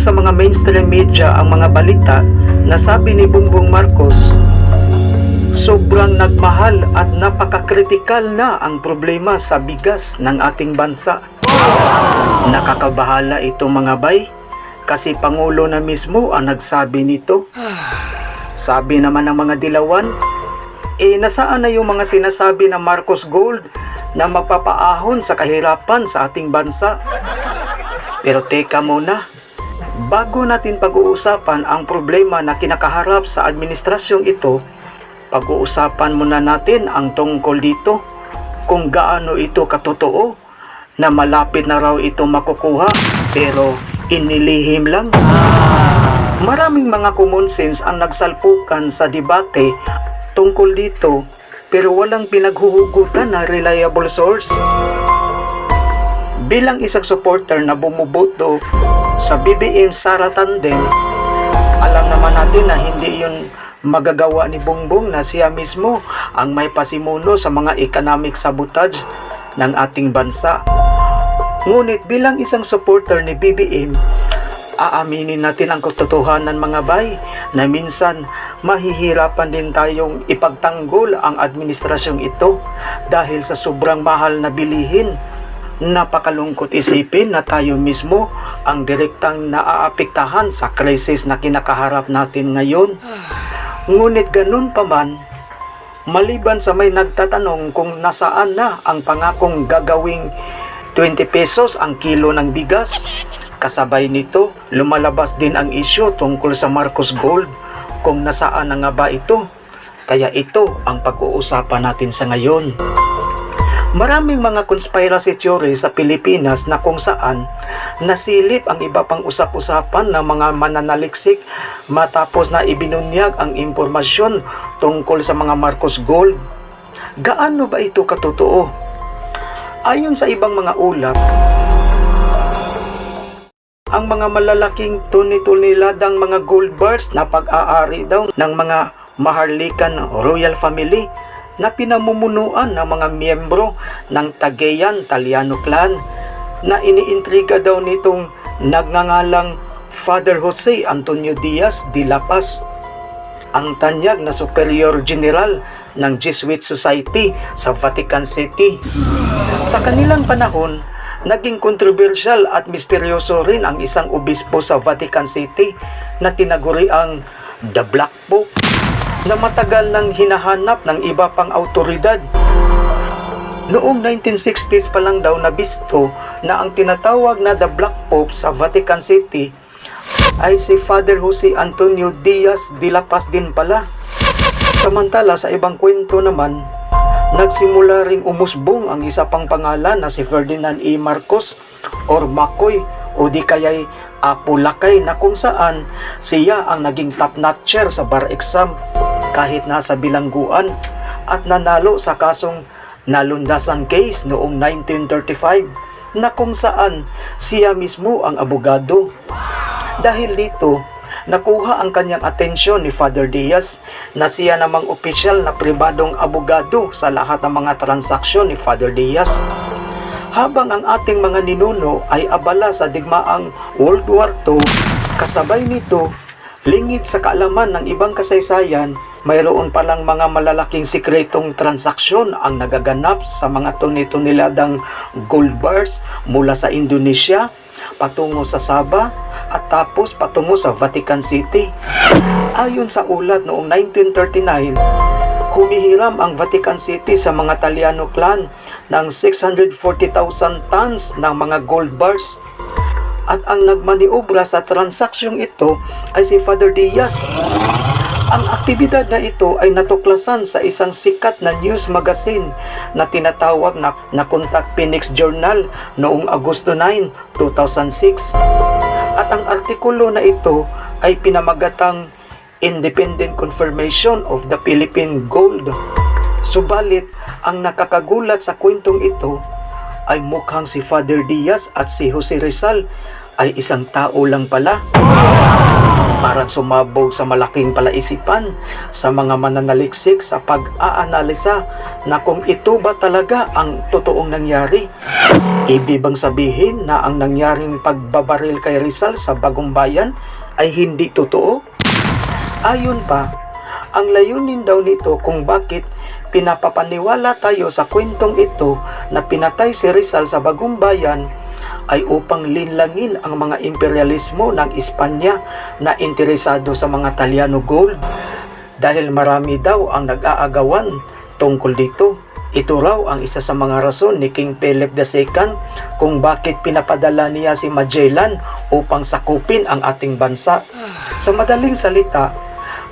sa mga mainstream media ang mga balita na sabi ni Bongbong Marcos, sobrang nagmahal at napakakritikal na ang problema sa bigas ng ating bansa. Nakakabahala ito mga bay, kasi Pangulo na mismo ang nagsabi nito. Sabi naman ng mga dilawan, nasaan na yung mga sinasabi ng Marcos Gold na magpapaahon sa kahirapan sa ating bansa? Pero teka muna, bago natin pag-uusapan ang problema na kinakaharap sa administrasyong ito, pag-uusapan muna natin ang tungkol dito, kung gaano ito katotoo na malapit na raw ito makukuha pero inilihim lang. Maraming mga common sense ang nagsalpukan sa debate tungkol dito pero walang pinaghuhugutan na reliable source. Bilang isang supporter na bumuboto sa BBM Sara Tandem, alam naman natin na hindi yun magagawa ni Bongbong na siya mismo ang may pasimuno sa mga economic sabotage ng ating bansa. Ngunit bilang isang supporter ni BBM, aaminin natin ang katotohanan mga bay na minsan mahihirapan din tayong ipagtanggol ang administrasyong ito dahil sa sobrang mahal na bilihin. Napakalungkot isipin na tayo mismo ang direktang naaapektahan sa krisis na kinakaharap natin ngayon. Ngunit ganun pa man, maliban sa may nagtatanong kung nasaan na ang pangakong gagawing 20 pesos ang kilo ng bigas, kasabay nito lumalabas din ang isyu tungkol sa Marcos Gold, kung nasaan na nga ba ito. Kaya ito ang pag-uusapan natin sa ngayon. Maraming mga conspiracy theory sa Pilipinas na kung saan nasilip ang iba pang usap-usapan ng mga mananaliksik matapos na ibinunyag ang impormasyon tungkol sa mga Marcos Gold. Gaano ba ito katotoo? Ayon sa ibang mga ulat, ang mga malalaking tuni-tuniladang mga gold bars na pag-aari daw ng mga maharlikan royal family na pinamumunuan ng mga miyembro ng Tagayan Taliano clan na iniintriga daw nitong nagngangalang Father Jose Antonio Diaz de la Paz, ang tanyag na Superior General ng Jesuit Society sa Vatican City. Sa kanilang panahon, naging kontrobersyal at misteryoso rin ang isang obispo sa Vatican City na tinaguriang The Black Pope, na matagal nang hinahanap ng iba pang autoridad. Noong 1960s pa lang daw nabisto na ang tinatawag na The Black Pope sa Vatican City ay si Father Jose Antonio Diaz de la Paz din pala. Samantala sa ibang kwento naman, nagsimula ring umusbong ang isa pang pangalan na si Ferdinand E. Marcos or Makoy o di kaya'y Apo Lakay, na kung saan siya ang naging top notcher sa bar exam kahit nasa bilangguan at nanalo sa kasong nalundasan case noong 1935 na kung saan siya mismo ang abogado. Dahil dito, nakuha ang kanyang atensyon ni Father Diaz na siya namang opisyal na pribadong abogado sa lahat ng mga transaksyon ni Father Diaz. Habang ang ating mga ninuno ay abala sa digmaang World War II, kasabay nito, lingid sa kaalaman ng ibang kasaysayan, mayroon palang mga malalaking sikretong transaksyon ang nagaganap sa mga tuni-tuniladang gold bars mula sa Indonesia patungo sa Sabah at tapos patungo sa Vatican City. Ayon sa ulat noong 1939, humihiram ang Vatican City sa mga Taliano clan ng 640,000 tons ng mga gold bars. At ang nagmaniobra sa transaksyon ito ay si Father Diaz. Ang aktibidad na ito ay natuklasan sa isang sikat na news magazine na tinatawag na Contact Phoenix Journal noong Agosto 9, 2006. At ang artikulo na ito ay pinamagatang Independent Confirmation of the Philippine Gold. Subalit, ang nakakagulat sa kwentong ito ay mukhang si Father Diaz at si Jose Rizal ay isang tao lang pala. Parang sumabog sa malaking palaisipan sa mga mananaliksik sa pag-aanalisa na kung ito ba talaga ang totoong nangyari. Ibig bang sabihin na ang nangyaring pagbabaril kay Rizal sa Bagong Bayan ay hindi totoo? Ayon pa, ang layunin daw nito kung bakit pinapapaniwala tayo sa kwentong ito na pinatay si Rizal sa Bagong Bayan ay upang linlangin ang mga imperialismo ng Espanya na interesado sa mga Talyano gold. Dahil marami daw ang nag-aagawan tungkol dito. Ito raw ang isa sa mga rason ni King Philip II kung bakit pinapadala niya si Magellan upang sakupin ang ating bansa. Sa madaling salita,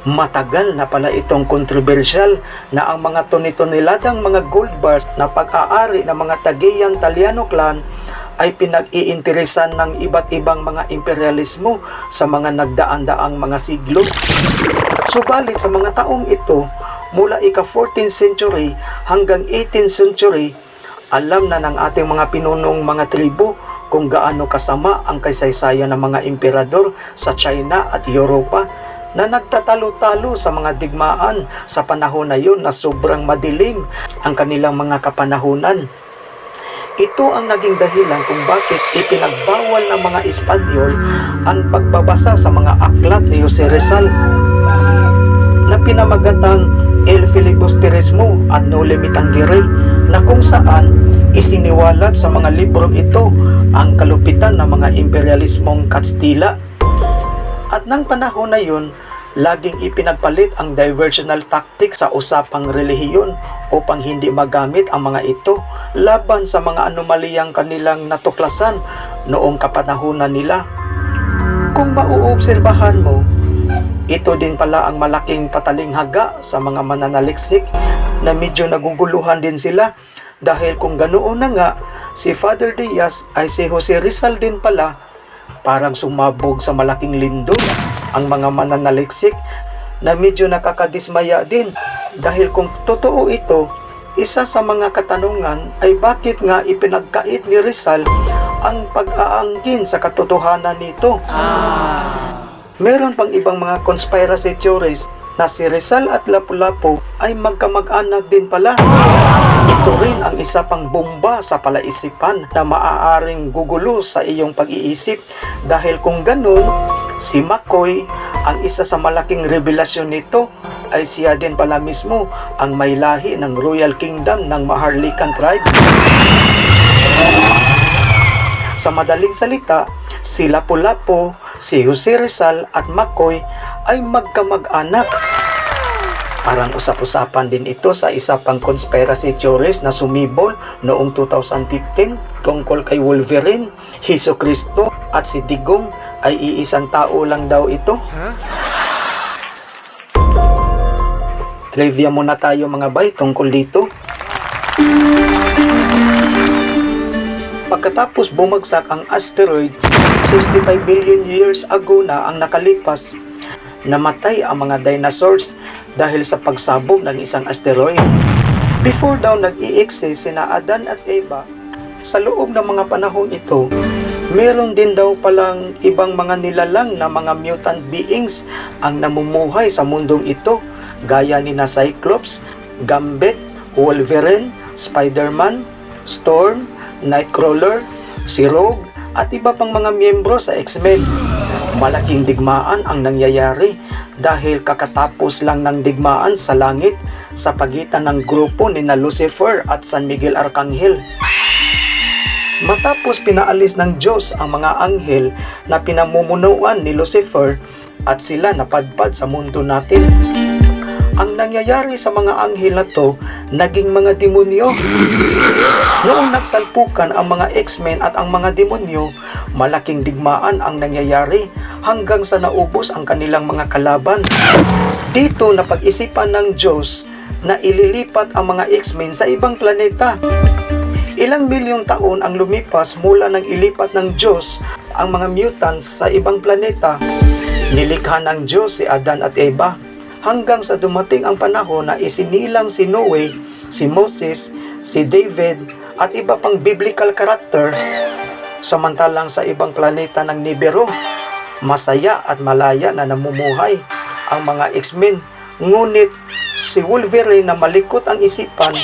matagal na pala itong kontrobersyal na ang mga toni-toniladang mga gold bars na pag-aari ng mga Tagayan Talyano clan ay pinag-iinteresan ng iba't ibang mga imperialismo sa mga nagdaan-daang mga siglo. Subalit sa mga taong ito, mula ika-14th century hanggang 18th century, alam na ng ating mga pinunong mga tribo kung gaano kasama ang kasaysayan ng mga emperador sa China at Europa na nagtatalo-talo sa mga digmaan sa panahon na yun na sobrang madilim ang kanilang mga kapanahunan. Ito ang naging dahilan kung bakit ipinagbawal ng mga Espanyol ang pagbabasa sa mga aklat ni Jose Rizal na pinamagatang El Filibusterismo at Noli Me Tangere, na kung saan isiniwalat sa mga librong ito ang kalupitan ng mga imperialismong Kastila. At ng panahon na yun, laging ipinagpalit ang diversional tactic sa usapang relihiyon upang hindi magamit ang mga ito laban sa mga anomaliyang kanilang natuklasan noong kapanahunan nila. Kung mauobserbahan mo, ito din pala ang malaking patalinghaga sa mga mananaliksik na medyo naguguluhan din sila dahil kung ganoon na nga, si Father Diaz ay si Jose Rizal din pala. Parang sumabog sa malaking lindol ang mga mananaliksik na medyo nakakadismaya din dahil kung totoo ito, isa sa mga katanungan ay bakit nga ipinagkait ni Rizal ang pag-aangkin sa katotohanan nito. Meron pang ibang mga conspiracy theories na si Rizal at Lapu-Lapu ay magkamag-anak din pala. Ito rin ang isa pang bomba sa palaisipan na maaaring gugulo sa iyong pag-iisip dahil kung ganun, si McCoy, ang isa sa malaking revelasyon nito, ay siya din pala mismo ang may lahi ng Royal Kingdom ng Maharlikan tribe. Sa madaling salita, si Lapu-Lapu, si Jose Rizal at McCoy ay magkamag-anak. Parang usap-usapan din ito sa isa pang conspiracy theories na sumibol noong 2015 tungkol kay Wolverine, Hesus Kristo at si Digong ay iisang tao lang daw ito. Trivia muna tayo mga bay tungkol dito. Pagkatapos bumagsak ang asteroid 65 billion years ago na ang nakalipas, namatay ang mga dinosaurs dahil sa pagsabog ng isang asteroid. Before daw nag-i-exist sina Adan at Eva, sa loob ng mga panahong ito, meron din daw palang ibang mga nilalang na mga mutant beings ang namumuhay sa mundong ito, gaya ni na Cyclops, Gambit, Wolverine, Spider-Man, Storm, Nightcrawler, si Rogue at iba pang mga miyembro sa X-Men. Malaking digmaan ang nangyayari dahil kakatapos lang ng digmaan sa langit sa pagitan ng grupo ni na Lucifer at San Miguel Arcangel. Matapos pinaalis ng Diyos ang mga anghel na pinamumunuan ni Lucifer at sila napadpad sa mundo natin. Ang nangyayari sa mga anghel na to, naging mga demonyo. Noong nagsalpukan ang mga X-Men at ang mga demonyo, malaking digmaan ang nangyayari hanggang sa naubos ang kanilang mga kalaban. Dito napag-isipan ng Diyos na ililipat ang mga X-Men sa ibang planeta. Ilang milyong taon ang lumipas mula nang ilipat ng Diyos ang mga mutants sa ibang planeta. Nilikha ng Diyos si Adan at Eva hanggang sa dumating ang panahon na isinilang si Noe, si Moses, si David at iba pang biblical character. Samantalang sa ibang planeta ng Nibiru, masaya at malaya na namumuhay ang mga X-Men. Ngunit si Wolverine na malikot ang isipan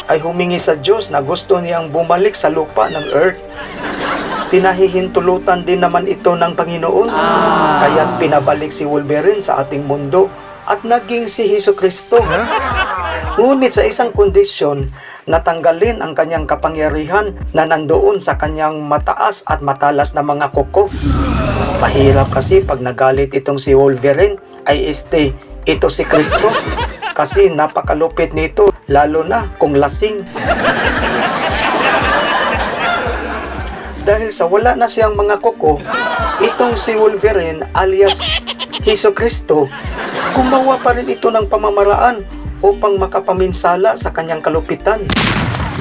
ay humingi sa Diyos na gusto niyang bumalik sa lupa ng Earth. Pinahihintulutan din naman ito ng Panginoon, kaya't pinabalik si Wolverine sa ating mundo at naging si Hesukristo. Ngunit sa isang kondisyon, natanggalin ang kanyang kapangyarihan na nandoon sa kanyang mataas at matalas na mga kuko. Mahirap kasi pag nagalit itong si Wolverine ay ito si Kristo, kasi napakalupit nito, lalo na kung lasing. Dahil sa wala na siyang mga kuko, itong si Wolverine alias Hesukristo, gumawa pa rin ito ng pamamaraan upang makapaminsala sa kanyang kalupitan.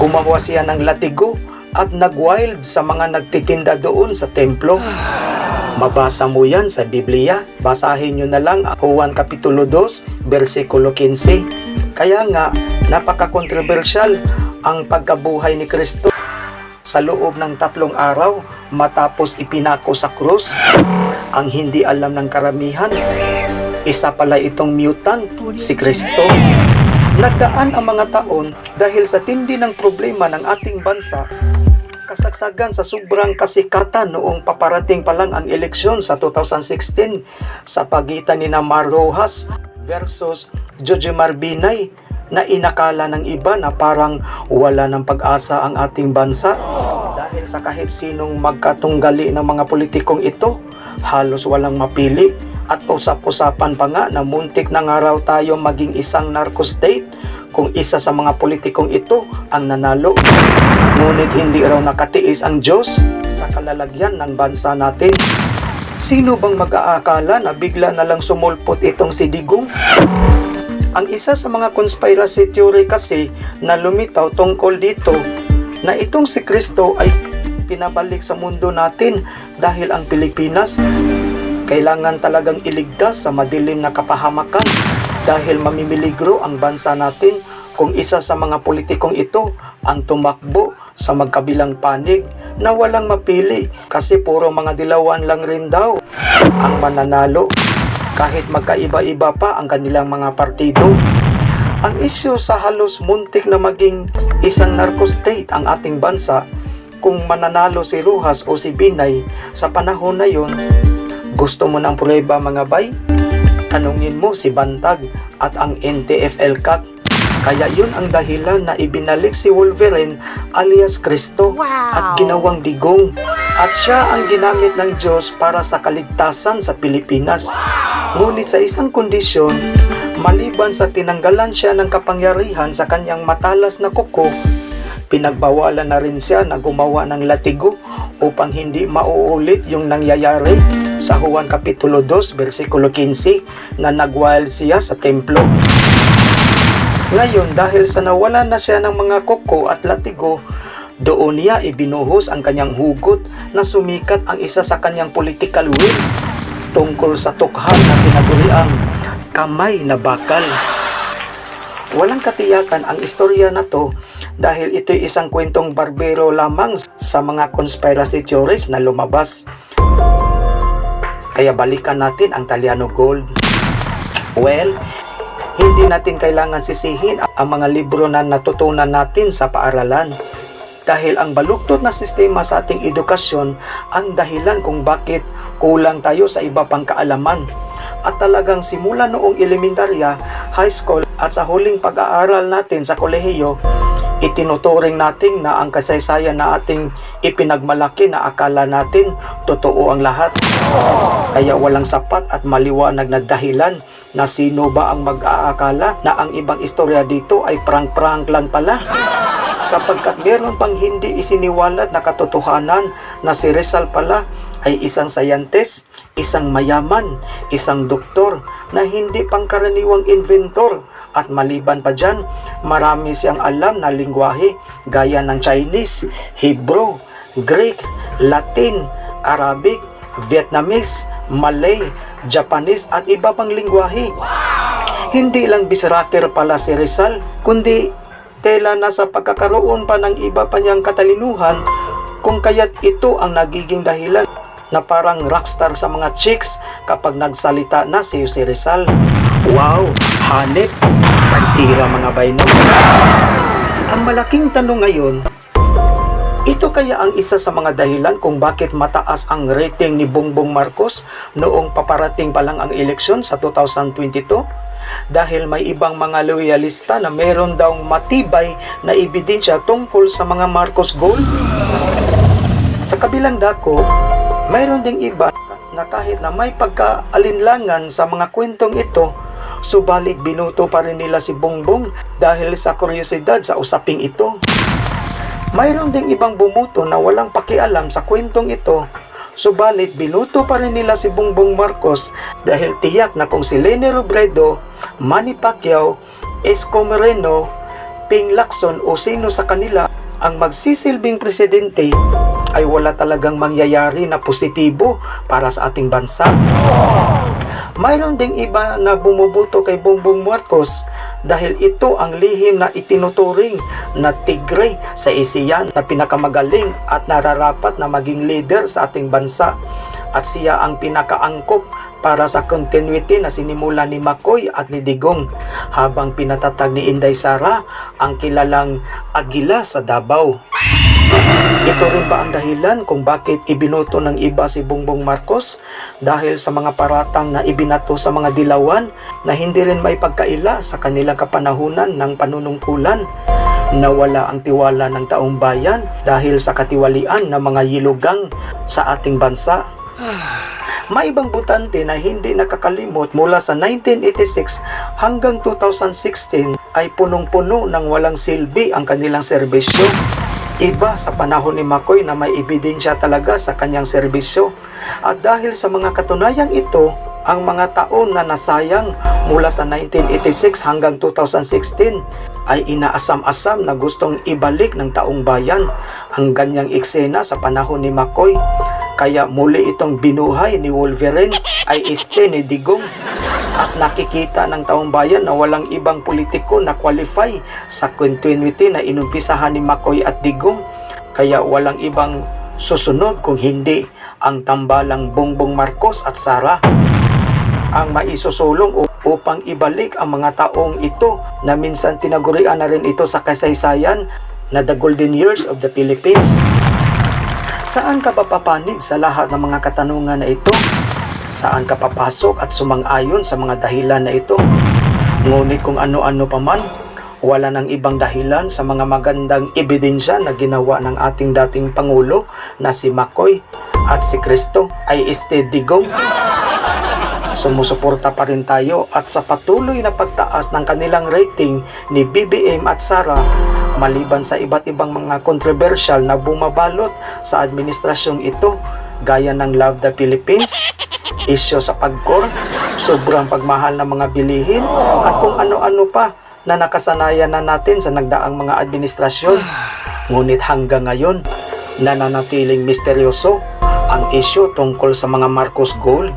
Gumawa siya ng latigo at nag-wild sa mga nagtitinda doon sa templo. Mabasa mo yan sa Biblia. Basahin nyo na lang Juan Kapitulo 2, versikulo 15. Kaya nga, napaka-controversial ang pagkabuhay ni Kristo. Sa loob ng 3 araw, matapos ipinako sa krus, ang hindi alam ng karamihan, isa pala itong mutant, si Kristo. Nagdaan ang mga taon dahil sa tindi ng problema ng ating bansa, kasagsagan sa sobrang kasikatan noong paparating pa lang ang eleksyon sa 2016 sa pagitan ni Mar Rojas versus Jojomar Binay, na inakala ng iba na parang wala ng pag-asa ang ating bansa dahil sa kahit sinong magkatunggali ng mga politikong ito, halos walang mapili. At usap-usapan pa nga na muntik na nga raw tayo maging isang narco state kung isa sa mga politikong ito ang nanalo. Ngunit hindi raw nakatiis ang Diyos sa kalalagyan ng bansa natin. Sino bang mag-aakala na bigla na lang sumulpot itong si Digong? Ang isa sa mga conspiracy theory kasi na lumitaw tungkol dito na itong si Kristo ay pinabalik sa mundo natin dahil ang Pilipinas kailangan talagang iligtas sa madilim na kapahamakan dahil mamimiligro ang bansa natin kung isa sa mga politikong ito ang tumakbo sa magkabilang panig na walang mapili kasi puro mga dilawan lang rin daw ang mananalo kahit magkaiba-iba pa ang kanilang mga partido. Ang isyu sa halos muntik na maging isang narco state ang ating bansa kung mananalo si Rojas o si Binay sa panahon na yun. Gusto mo ng prueba mga bay? Tanungin mo si Bantag at ang NTF-ELCAC. Kaya yun ang dahilan na ibinalik si Wolverine alias Kristo at ginawang digong. At siya ang ginamit ng Diyos para sa kaligtasan sa Pilipinas. Ngunit sa isang kondisyon, maliban sa tinanggalan siya ng kapangyarihan sa kanyang matalas na kuko, pinagbawalan na rin siya na gumawa ng latigo upang hindi mauulit yung nangyayari sa Juan Kapitulo 2, versikulo 15 na nag-wild siya sa templo. Ngayon, dahil sa nawala na siya ng mga kuko at latigo, doon niya ibinuhos ang kanyang hugot na sumikat ang isa sa kanyang political will tungkol sa tukhan na tinaguriang kamay na bakal. Walang katiyakan ang istorya na to dahil ito'y isang kwentong barbero lamang sa mga conspiracy theories na lumabas. Kaya balikan natin ang Taliano Gold. Well, hindi natin kailangan sisihin ang mga libro na natutunan natin sa paaralan. Dahil ang baluktot na sistema sa ating edukasyon ang dahilan kung bakit kulang tayo sa iba pang kaalaman. At talagang simula noong elementarya, high school at sa huling pag-aaral natin sa kolehiyo, itinuturing natin na ang kasaysayan na ating ipinagmalaki na akala natin totoo ang lahat. Kaya walang sapat at maliwanag na dahilan na sino ba ang mag-aakala na ang ibang istorya dito ay prank-prank lang pala. Sapagkat meron pang hindi isiniwalat na katotohanan na si Rizal pala ay isang sayantist, isang mayaman, isang doktor na hindi pangkaraniwang inventor. At maliban pa dyan, marami siyang alam na lingwahe gaya ng Chinese, Hebrew, Greek, Latin, Arabic, Vietnamese, Malay, Japanese at iba pang lingwahe. Hindi lang bisraker pala si Rizal, kundi tela na sa pagkakaroon pa ng iba pa niyang katalinuhan kung kaya't ito ang nagiging dahilan na parang rockstar sa mga chicks kapag nagsalita na si Jose Rizal. Wow, hanip, pagtira mga bayno. Ang malaking tanong ngayon, ito kaya ang isa sa mga dahilan kung bakit mataas ang rating ni Bongbong Marcos noong paparating pa lang ang eleksyon sa 2022? Dahil may ibang mga loyalista na meron daw matibay na ebidensya tungkol sa mga Marcos Gold. Sa kabilang dako, mayroon ding iba na kahit na may pagkaalinlangan sa mga kwentong ito, subalit binuto pa rin nila si Bongbong dahil sa kuryosidad sa usaping ito. Mayroon ding ibang bumuto na walang pakialam sa kwentong ito, subalit binuto pa rin nila si Bongbong Marcos dahil tiyak na kung si Leni Robredo, Manny Pacquiao, Isko Moreno, Ping Lacson o sino sa kanila ang magsisilbing presidente, ay wala talagang mangyayari na positibo para sa ating bansa. Mayroon ding iba na bumuboto kay Bongbong Marcos dahil ito ang lihim na itinuturing na tigre sa isiyan na pinakamagaling at nararapat na maging leader sa ating bansa, at siya ang pinakaangkop para sa continuity na sinimula ni Makoy at ni Digong habang pinatatag ni Inday Sara ang kilalang Agila sa Davao. Ito rin ba ang dahilan kung bakit ibinoto ng iba si Bongbong Marcos? Dahil sa mga paratang na ibinato sa mga dilawan na hindi rin may pagkaila sa kanilang kapanahunan ng panunungkulan. Nawala ang tiwala ng taong bayan dahil sa katiwalian ng mga yilugang sa ating bansa. May ibang butante na hindi nakakalimot mula sa 1986 hanggang 2016 ay punong-puno ng walang silbi ang kanilang serbisyo. Iba sa panahon ni Makoy na may ebidensya talaga sa kanyang serbisyo. At dahil sa mga katunayang ito, ang mga taon na nasayang mula sa 1986 hanggang 2016 ay inaasam-asam na gustong ibalik ng taong bayan ang ganyang eksena sa panahon ni Makoy. Kaya muli itong binuhay ni Wolverine ay ni Digong. At nakikita ng taong bayan na walang ibang politiko na qualify sa continuity na inumpisahan ni Makoy at Digong. Kaya walang ibang susunod kung hindi ang tambalang Bongbong Marcos at Sara ang maisusulong upang ibalik ang mga taong ito na minsan tinagurian na rin ito sa kasaysayan na the golden years of the Philippines. Saan ka papapanig sa lahat ng mga katanungan na ito? Saan ka papasok at sumang-ayon sa mga dahilan na ito? Ngunit kung ano-ano pa man, wala nang ibang dahilan sa mga magandang ebidensya na ginawa ng ating dating Pangulo na si Makoy at si Cristo ay Digong. Sumusuporta pa rin tayo at sa patuloy na pagtaas ng kanilang rating ni BBM at Sara maliban sa iba't ibang mga kontrobersyal na bumabalot sa administrasyong ito gaya ng Love the Philippines, isyo sa pagkor, sobrang pagmahal ng mga bilihin at kung ano-ano pa na nakasanayan na natin sa nagdaang mga administrasyon. Ngunit hanggang ngayon, nananatiling misteryoso ang isyo tungkol sa mga Marcos Gold.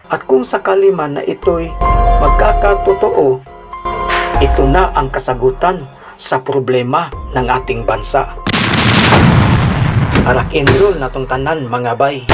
At kung sakali man na ito'y magkakatotoo, ito na ang kasagutan sa problema ng ating bansa. Rock and roll na tong tanan mga bay.